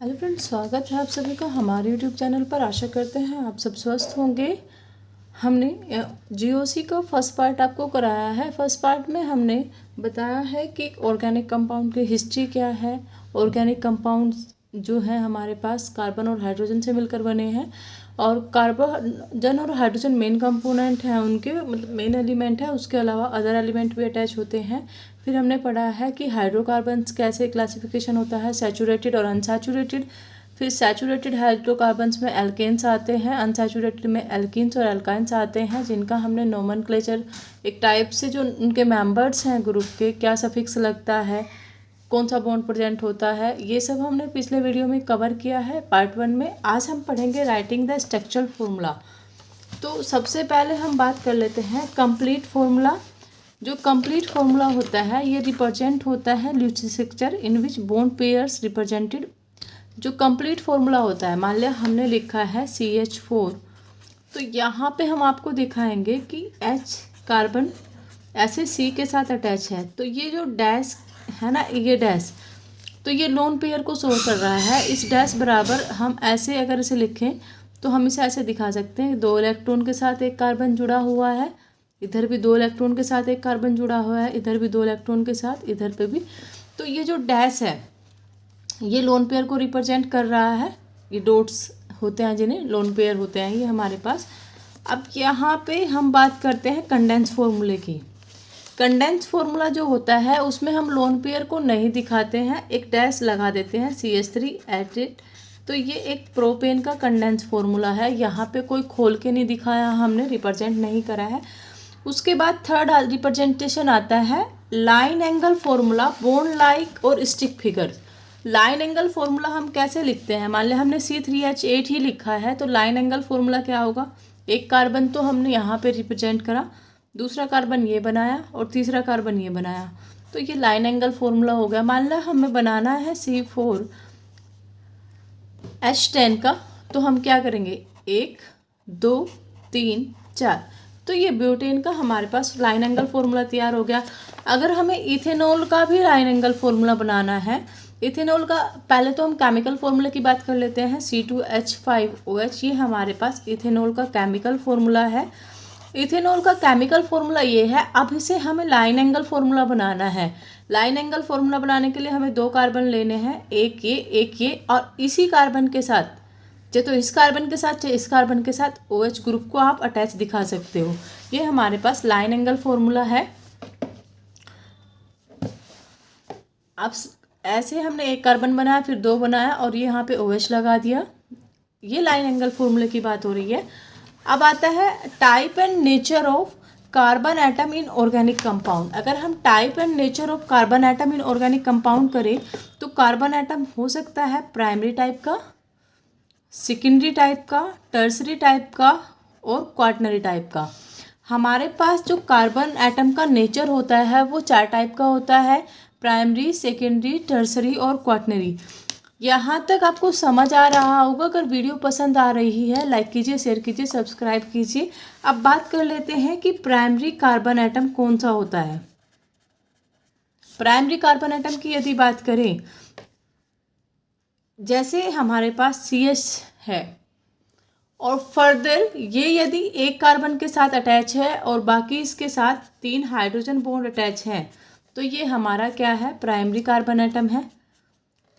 Hello friends, स्वागत है आप सभी का हमारे यूट्यूब चैनल पर। आशा करते हैं आप सब स्वस्थ होंगे। हमने जीओसी का फर्स्ट पार्ट आपको कराया है। फर्स्ट पार्ट में हमने बताया है कि ऑर्गेनिक कंपाउंड की हिस्ट्री क्या है। ऑर्गेनिक कंपाउंड्स जो है हमारे पास कार्बन और हाइड्रोजन से मिलकर बने हैं, और कार्बन और हाइड्रोजन मेन कंपोनेंट हैं उनके, मतलब मेन एलिमेंट है। उसके अलावा अदर एलिमेंट भी अटैच होते हैं। फिर हमने पढ़ा है कि हाइड्रोकार्बन्स कैसे क्लासिफिकेशन होता है, सैचुरेटेड और अनसैचुरेटेड। फिर सैचुरेटेड हाइड्रोकार्बन्स में एल्केन्स आते हैं, अनसैचुरेटेड में एल्कीन्स और एल्काइंस आते हैं, जिनका हमने नोमेनक्लेचर एक टाइप से जो उनके मेंबर्स हैं ग्रुप के, क्या सफिक्स लगता है, कौन सा बॉन्ड प्रेजेंट होता है, ये सब हमने पिछले वीडियो में कवर किया है पार्ट 1 में। आज हम पढ़ेंगे राइटिंग द स्ट्रक्चरल फॉर्मूला। तो सबसे पहले हम बात कर लेते हैं कंप्लीट फॉर्मूला। जो कंप्लीट फॉर्मूला होता है ये रिप्रेजेंट होता है Lucy structure in which bond pairs represented. जो कंप्लीट फॉर्मूला होता है, मान लिया हमने लिखा है CH4, तो यहाँ पे हम आपको दिखाएंगे कि H कार्बन ऐसे C के साथ अटैच है, तो ये जो डैश है ना, ये डैश, तो ये लोन पेयर को शो कर रहा है। इस डैश बराबर हम ऐसे अगर इसे लिखें तो हम इसे ऐसे दिखा सकते हैं, 2 इलेक्ट्रॉन के साथ एक कार्बन जुड़ा हुआ है, इधर भी 2 इलेक्ट्रॉन के साथ एक कार्बन जुड़ा हुआ है, इधर भी 2 इलेक्ट्रॉन के साथ, इधर पे भी। तो ये जो डैश है ये लोन पेयर को रिप्रेजेंट कर रहा है। ये डॉट्स होते हैं जिन्हें लोन पेयर होते हैं ये हमारे पास। अब यहाँ पे हम बात करते हैं कंडेंस फॉर्मूले की। कंडेंस फॉर्मूला जो होता है उसमें हम लोन पेयर को नहीं दिखाते हैं, एक डैश लगा देते हैं CH3 एट इट। तो ये एक प्रोपेन का कंडेंस फॉर्मूला है। यहाँ पे कोई खोल के नहीं दिखाया हमने, रिप्रेजेंट नहीं करा है। उसके बाद थर्ड रिप्रेजेंटेशन आता है line angle formula, bond like और stick figure. Line angle formula हम कैसे लिखते हैं, मान लिया हमने C3H8 ही लिखा है, तो लाइन एंगल फॉर्मूला क्या होगा, एक कार्बन तो हमने यहाँ पे रिप्रेजेंट करा, दूसरा कार्बन ये बनाया और तीसरा कार्बन ये बनाया, तो ये लाइन एंगल फॉर्मूला हो गया। मान लिया हमें बनाना है C4H10 का, तो हम क्या करेंगे, 1 2 3 4, तो ये ब्यूटेन का हमारे पास लाइन एंगल फॉर्मूला तैयार हो गया। अगर हमें इथेनॉल का भी लाइन एंगल फॉर्मूला बनाना है, इथेनॉल का पहले तो हम केमिकल फॉर्मूला की बात कर लेते हैं। C2H5OH ये हमारे पास इथेनॉल का केमिकल फॉर्मूला है। इथेनॉल का केमिकल फॉर्मूला ये है। अब इसे हमें लाइन एंगल फॉर्मूला बनाना है। लाइन एंगल फॉर्मूला बनाने के लिए हमें 2 कार्बन लेने हैं, एक ये, और इसी कार्बन के साथ, चाहे तो इस कार्बन के साथ चाहे इस कार्बन के साथ OH ग्रुप को आप अटैच दिखा सकते हो। ये हमारे पास लाइन एंगल फॉर्मूला है। अब ऐसे हमने एक कार्बन बनाया, फिर 2 बनाया और ये यहाँ पे OH लगा दिया। ये लाइन एंगल फॉर्मूले की बात हो रही है। अब आता है type and nature of carbon atom in organic compound. अगर हम type and nature of carbon atom in organic compound करें तो कार्बन एटम हो सकता है प्राइमरी टाइप का, सेकेंडरी टाइप का, टर्सरी टाइप का और क्वाटरनरी टाइप का। हमारे पास जो कार्बन एटम का नेचर होता है वो 4 टाइप का होता है, प्राइमरी, सेकेंडरी, टर्सरी और क्वाटरनरी। यहाँ तक आपको समझ आ रहा होगा। अगर वीडियो पसंद आ रही है लाइक कीजिए, शेयर कीजिए, सब्सक्राइब कीजिए। अब बात कर लेते हैं कि प्राइमरी कार्बन एटम कौन सा होता है। प्राइमरी कार्बन एटम की यदि बात करें, जैसे हमारे पास CH है और फर्दर ये यदि एक कार्बन के साथ अटैच है और बाकी इसके साथ 3 हाइड्रोजन बॉन्ड अटैच हैं, तो ये हमारा क्या है, प्राइमरी कार्बन एटम है।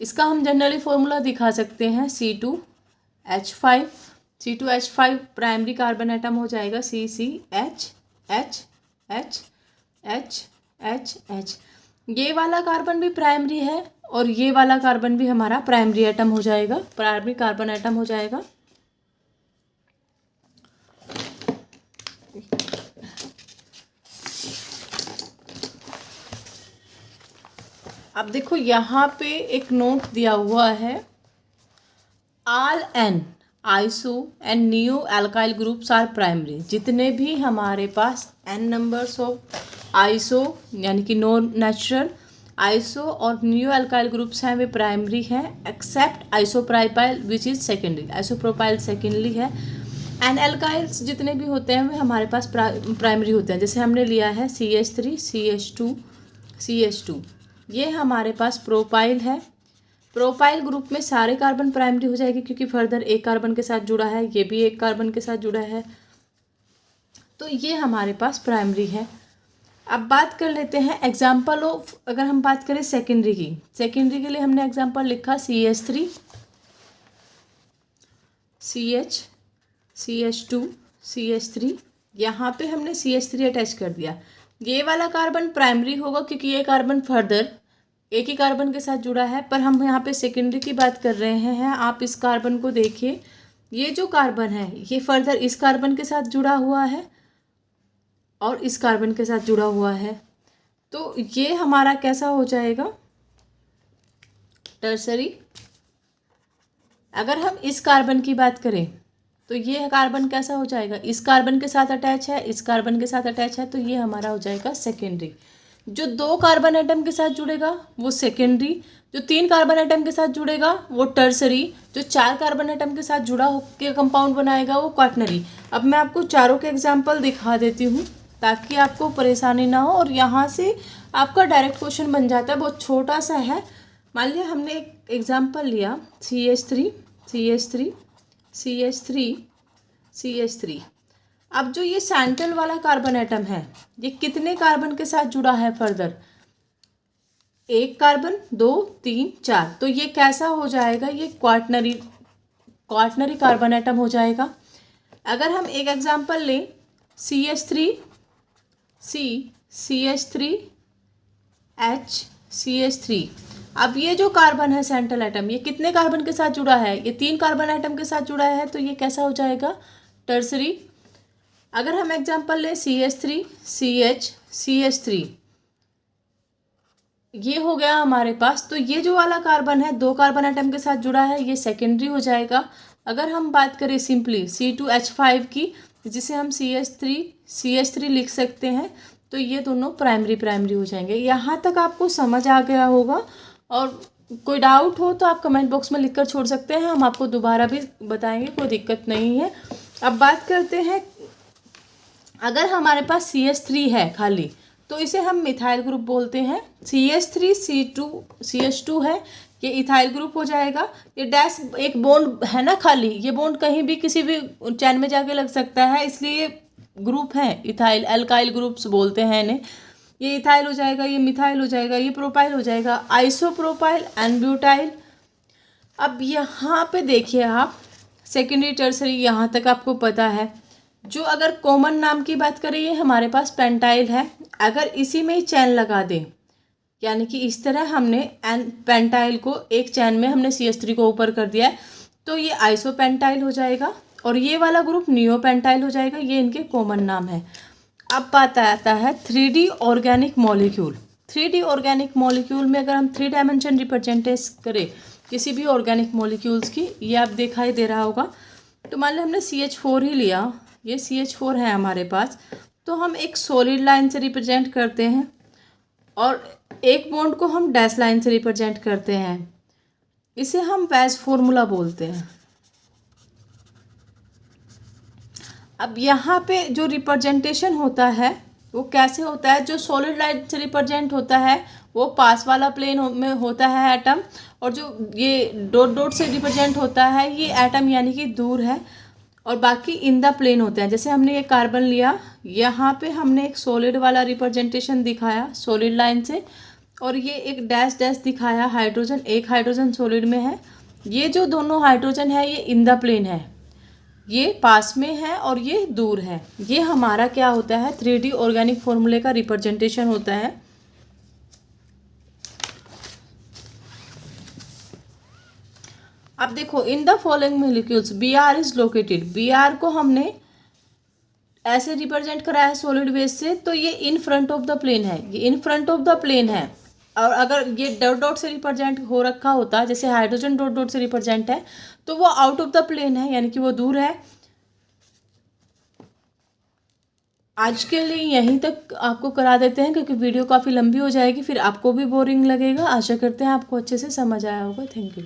इसका हम जनरली फॉर्मूला दिखा सकते हैं C2H5। C2H5 primary carbon atom हो जाएगा CCH। ये वाला कार्बन भी प्राइमरी है और ये वाला कार्बन भी हमारा प्राइमरी एटम हो जाएगा, प्राइमरी कार्बन एटम हो जाएगा। अब देखो यहाँ पे एक नोट दिया हुआ है, all N iso and neo alkyl groups are primary. जितने भी हमारे पास N नंबर्स ऑफ आइसो यानी कि नो नेचुरल आइसो और नियो एल्काइल ग्रुप्स हैं वे प्राइमरी हैं, except isopropyl which is secondary. Isopropyl secondary है। एन एल्काइल्स जितने भी होते हैं वे हमारे पास प्राइमरी होते हैं। जैसे हमने लिया है CH3 CH2 ये हमारे पास प्रोपाइल है। प्रोपाइल ग्रुप में सारे कार्बन प्राइमरी हो जाएगी क्योंकि फर्दर एक कार्बन के साथ जुड़ा है, ये भी एक कार्बन के साथ जुड़ा है, तो ये हमारे पास प्राइमरी है। अब बात कर लेते हैं एग्जाम्पल ऑफ, अगर हम बात करें सेकेंडरी की, सेकेंडरी के लिए हमने एग्जाम्पल लिखा CH3, CH, CH2, CH3, यहाँ पे हमने CH3 अटैच कर दिया। ये वाला कार्बन प्राइमरी होगा क्योंकि ये कार्बन फर्दर एक ही कार्बन के साथ जुड़ा है, पर हम यहाँ पे सेकेंडरी की बात कर रहे हैं। आप इस कार्बन को देखिए, ये जो कार्बन है ये फर्दर इस कार्बन के साथ जुड़ा हुआ है और इस कार्बन के साथ जुड़ा हुआ है, तो ये हमारा कैसा हो जाएगा, टर्सरी। अगर हम इस कार्बन की बात करें तो ये कार्बन कैसा हो जाएगा, इस कार्बन के साथ अटैच है, इस कार्बन के साथ अटैच है, तो ये हमारा हो जाएगा सेकेंडरी। जो 2 कार्बन एटम के साथ जुड़ेगा वो सेकेंडरी, जो 3 कार्बन एटम के साथ जुड़ेगा वो टर्सरी, जो 4 कार्बन एटम के साथ जुड़ा होकर कंपाउंड बनाएगा वो क्वाटनरी। अब मैं आपको चारों के एग्जाम्पल दिखा देती हूँ ताकि आपको परेशानी ना हो, और यहाँ से आपका डायरेक्ट क्वेश्चन बन जाता है, बहुत छोटा सा है। मान लिया हमने एक एग्जाम्पल लिया CH3, CH3, CH3, CH3। अब जो ये सेंट्रल वाला कार्बन एटम है ये कितने कार्बन के साथ जुड़ा है फर्दर, 1 कार्बन, 2, 3, 4, तो ये कैसा हो जाएगा, ये क्वाटनरी कार्बन एटम हो जाएगा। अगर हम एक एग्जांपल लें CH3, C, CH3, H, CH3, अब ये जो कार्बन है सेंट्रल एटम ये कितने कार्बन के साथ जुड़ा है, ये 3 कार्बन एटम के साथ जुड़ा है, तो ये कैसा हो जाएगा, टर्सरी। अगर हम एग्जांपल लें CH3, CH, CH3, ये हो गया हमारे पास, तो ये जो वाला कार्बन है 2 कार्बन एटम के साथ जुड़ा है, ये सेकेंडरी हो जाएगा। अगर हम बात करें सिंपली C2H5 की, जिसे हम CH3 लिख सकते हैं, तो ये दोनों प्राइमरी हो जाएंगे। यहाँ तक आपको समझ आ गया होगा, और कोई डाउट हो तो आप कमेंट बॉक्स में लिखकर छोड़ सकते हैं, हम आपको दोबारा भी बताएंगे, कोई दिक्कत नहीं है। अब बात करते हैं, अगर हमारे पास CH3 है खाली तो इसे हम मिथाइल ग्रुप बोलते हैं। CH3 CH2 है, ये इथाइल ग्रुप हो जाएगा। ये डैश एक बॉन्ड है ना खाली, ये बॉन्ड कहीं भी किसी भी चैन में जाके लग सकता है, इसलिए ग्रुप है इथाइल, एल्काइल ग्रुप्स बोलते हैं इन्हें। ये इथाइल हो जाएगा, ये मिथाइल हो जाएगा, ये प्रोपाइल हो जाएगा, आइसोप्रोपाइल एंड ब्यूटाइल। अब यहाँ पे देखिए आप, सेकेंडरी टर्सरी यहाँ तक आपको पता है। जो अगर कॉमन नाम की बात करें, ये हमारे पास पेंटाइल है। अगर इसी में ही चैन लगा दें, यानी कि इस तरह हमने पेंटाइल को एक चैन में हमने CH3 को ऊपर कर दिया है, तो ये आइसोपेंटाइल हो जाएगा, और ये वाला ग्रुप नियोपेंटाइल हो जाएगा। ये इनके कॉमन नाम है। अब बात आता है 3D organic molecule. 3D organic molecule में अगर हम 3 डायमेंशन रिप्रेजेंटेशन करें किसी भी ऑर्गेनिक मॉलिक्यूल्स की, ये आप दिखाई दे रहा होगा। तो मान लो हमने CH4 ही लिया, ये CH4 है हमारे पास, तो हम एक सॉलिड लाइन से रिप्रेजेंट करते हैं और एक बॉन्ड को हम डैश लाइन से रिप्रेजेंट करते हैं। इसे हम वेज फॉर्मूला बोलते हैं। अब यहाँ पे जो रिप्रेजेंटेशन होता है वो कैसे होता है, जो सॉलिड लाइन से रिप्रेजेंट होता है वो पास वाला प्लेन में होता है एटम, और जो ये डॉट डॉट से रिप्रेजेंट होता है ये एटम यानी कि दूर है, और बाकी इन द प्लेन होते हैं। जैसे हमने ये कार्बन लिया, यहाँ पे हमने एक सॉलिड वाला रिप्रेजेंटेशन दिखाया सॉलिड लाइन से, और ये एक डैश डैश दिखाया हाइड्रोजन, एक हाइड्रोजन सॉलिड में है। ये जो दोनों हाइड्रोजन है ये इन द प्लेन है, ये पास में है और ये दूर है। ये हमारा क्या होता है, 3D ऑर्गेनिक फॉर्मूले का रिप्रेजेंटेशन होता है। अब देखो, in the following molecules Br is located. Br को हमने ऐसे रिप्रेजेंट करा है सॉलिड बेस से, तो ये in front of the plane है, ये in front of the plane है। और अगर ये डॉट डॉट से रिप्रेजेंट हो रखा होता, जैसे हाइड्रोजन डॉट डॉट से रिप्रेजेंट है, तो वो आउट ऑफ द प्लेन है, यानी कि वो दूर है। आज के लिए यहीं तक आपको करा देते हैं क्योंकि वीडियो काफ़ी लंबी हो जाएगी, फिर आपको भी बोरिंग लगेगा। आशा करते हैं आपको अच्छे से समझ आया होगा। Thank you.